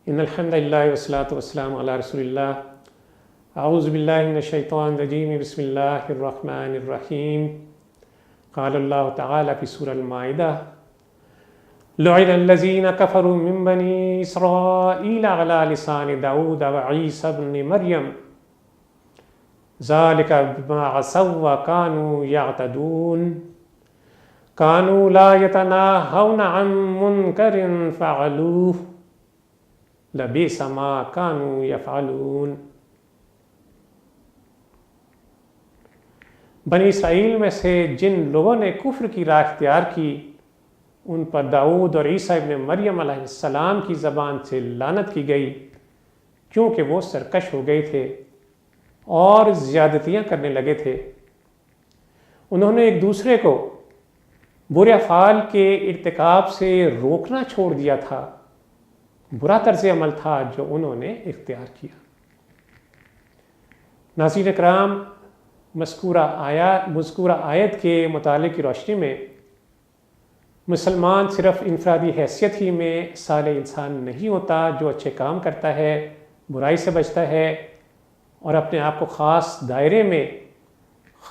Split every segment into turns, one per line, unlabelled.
ان الحمد للہ والصلاۃ والسلام علی رسول اللہ اعوذ باللہ من الشیطان الرجیم بسم اللہ الرحمن الرحیم قال اللہ تعالی فی سورۃ المائدہ لعن الذین کفروا من بنی اسرائیل علی لسان داؤد وعیسی ابن مریم ذلک بما عصوا وکانوا یعتدون کانوا لا یتناہون عن منکر فعلوہ لبئس ما کانوا یفعلون۔ بنی اسرائیل میں سے جن لوگوں نے کفر کی راہ اختیار کی ان پر داؤد اور عیسیٰ ابن مریم علیہ السلام کی زبان سے لعنت کی گئی، کیونکہ وہ سرکش ہو گئے تھے اور زیادتیاں کرنے لگے تھے۔ انہوں نے ایک دوسرے کو برے افعال کے ارتکاب سے روکنا چھوڑ دیا تھا، برا طرز عمل تھا جو انہوں نے اختیار کیا۔ ناظرین اکرام، مذکورہ آیت کے مطالعے کی روشنی میں مسلمان صرف انفرادی حیثیت ہی میں صالح انسان نہیں ہوتا جو اچھے کام کرتا ہے، برائی سے بچتا ہے اور اپنے آپ کو خاص دائرے میں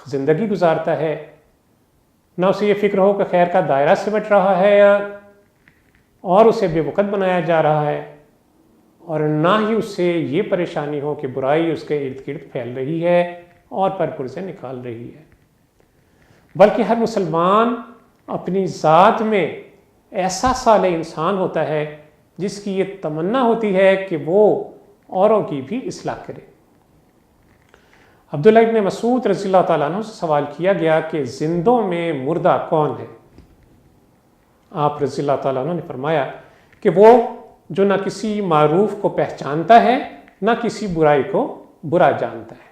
زندگی گزارتا ہے، نہ اسے یہ فکر ہو کہ خیر کا دائرہ سمٹ رہا ہے اور اسے بے وقت بنایا جا رہا ہے، اور نہ ہی اس سے یہ پریشانی ہو کہ برائی اس کے ارد گرد پھیل رہی ہے اور پر پرزے نکال رہی ہے، بلکہ ہر مسلمان اپنی ذات میں ایسا صالح انسان ہوتا ہے جس کی یہ تمنا ہوتی ہے کہ وہ اوروں کی بھی اصلاح کرے۔ عبداللہ ابن مسعود رضی اللہ تعالیٰ عنہ سے سوال کیا گیا کہ زندوں میں مردہ کون ہے؟ آپ رضی اللہ تعالیٰ عنہ نے فرمایا کہ وہ جو نہ کسی معروف کو پہچانتا ہے نہ کسی برائی کو برا جانتا ہے۔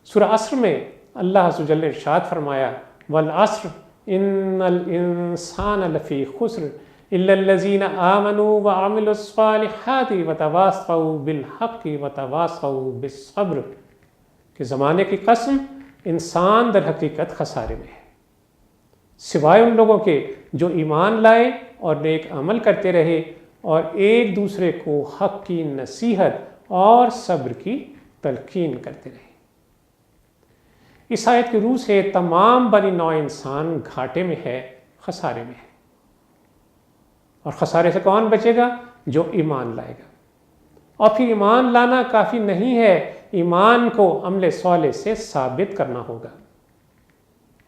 سورہ عصر میں اللہ عز و جل نے ارشاد فرمایا والعصر ان الانسان لفی خسر الا الذین آمنوا وعملوا الصالحات وتواصوا بالحق وتواصوا بالصبر، کہ زمانے کی قسم انسان در حقیقت خسارے میں ہے، سوائے ان لوگوں کے جو ایمان لائے اور نیک عمل کرتے رہے اور ایک دوسرے کو حق کی نصیحت اور صبر کی تلقین کرتے رہے۔ اس آیت کی روح سے تمام بنی نوع انسان گھاٹے میں ہے، خسارے میں ہے، اور خسارے سے کون بچے گا؟ جو ایمان لائے گا۔ اور پھر ایمان لانا کافی نہیں ہے، ایمان کو عمل صالح سے ثابت کرنا ہوگا،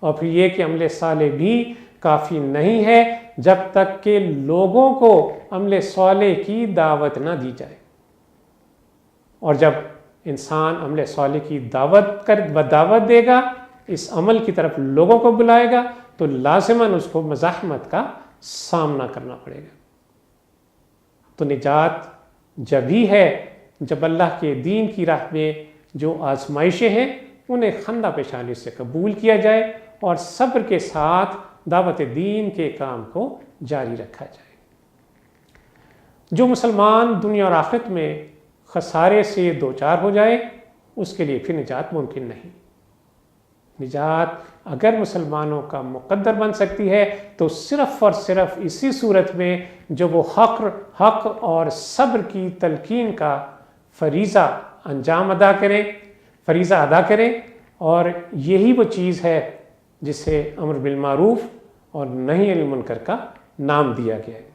اور پھر یہ کہ عمل صالح بھی کافی نہیں ہے جب تک کہ لوگوں کو عمل صالح کی دعوت نہ دی جائے، اور جب انسان عمل صالح کی دعوت دے گا، اس عمل کی طرف لوگوں کو بلائے گا، تو لازماً اس کو مزاحمت کا سامنا کرنا پڑے گا۔ تو نجات جب ہی ہے جب اللہ کے دین کی راہ میں جو آزمائشیں ہیں انہیں خندہ پیشانی سے قبول کیا جائے اور صبر کے ساتھ دعوت دین کے کام کو جاری رکھا جائے۔ جو مسلمان دنیا اور آخرت میں خسارے سے دوچار ہو جائے اس کے لیے پھر نجات ممکن نہیں۔ نجات اگر مسلمانوں کا مقدر بن سکتی ہے تو صرف اور صرف اسی صورت میں جو وہ حق اور صبر کی تلقین کا فریضہ ادا کریں، اور یہی وہ چیز ہے جسے امر بالمعروف اور نہی عن المنکر کا نام دیا گیا ہے۔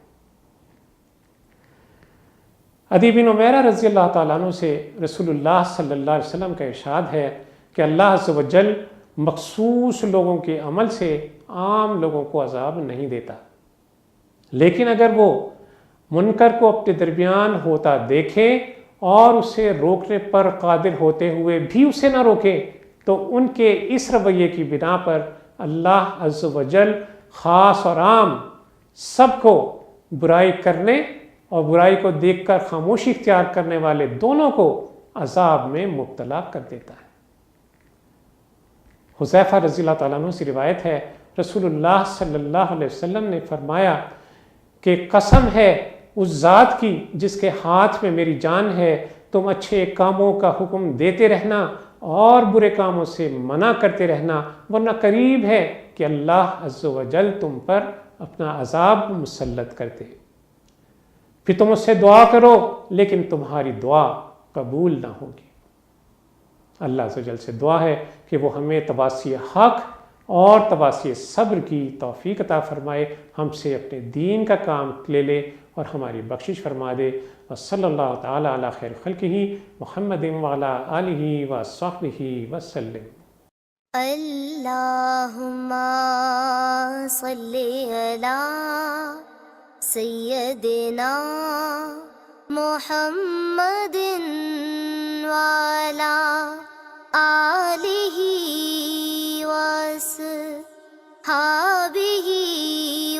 عدی بن عمیرہ رضی اللہ تعالیٰ عنہ سے رسول اللہ صلی اللہ علیہ وسلم کا ارشاد ہے کہ اللہ عز و جل مخصوص لوگوں کے عمل سے عام لوگوں کو عذاب نہیں دیتا، لیکن اگر وہ منکر کو اپنے درمیان ہوتا دیکھے اور اسے روکنے پر قادر ہوتے ہوئے بھی اسے نہ روکے تو ان کے اس رویے کی بنا پر اللہ عز و جل خاص اور عام سب کو برائی کرنے اور برائی کو دیکھ کر خاموشی اختیار کرنے والے دونوں کو عذاب میں مبتلا کر دیتا ہے۔ حذیفہ رضی اللہ تعالیٰ عنہ سے روایت ہے رسول اللہ صلی اللہ علیہ وسلم نے فرمایا کہ قسم ہے اس ذات کی جس کے ہاتھ میں میری جان ہے، تم اچھے کاموں کا حکم دیتے رہنا اور برے کاموں سے منع کرتے رہنا، ورنہ قریب ہے کہ اللہ عز و جل تم پر اپنا عذاب مسلط کرتے۔ پھر تم اس سے دعا کرو لیکن تمہاری دعا قبول نہ ہوگی۔ اللہ عز و جل سے دعا ہے کہ وہ ہمیں تواسی حق اور تواسی صبر کی توفیق عطا فرمائے، ہم سے اپنے دین کا کام لے لے اور ہماری بخشش فرما دے۔ وصلی اللہ تعالی علی خیر خلقہ محمد وعلی آلہ وصحبہ وسلم۔
اللہم صلی علی سیدنا محمد وعلی آلہ وصحبہ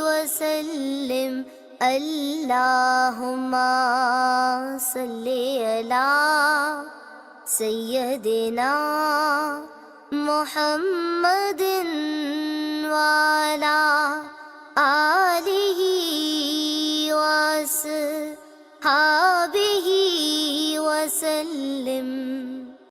وسلم۔ اللہم صلی علی سیدنا محمد وعلی آلہ وصحبہ وسلم۔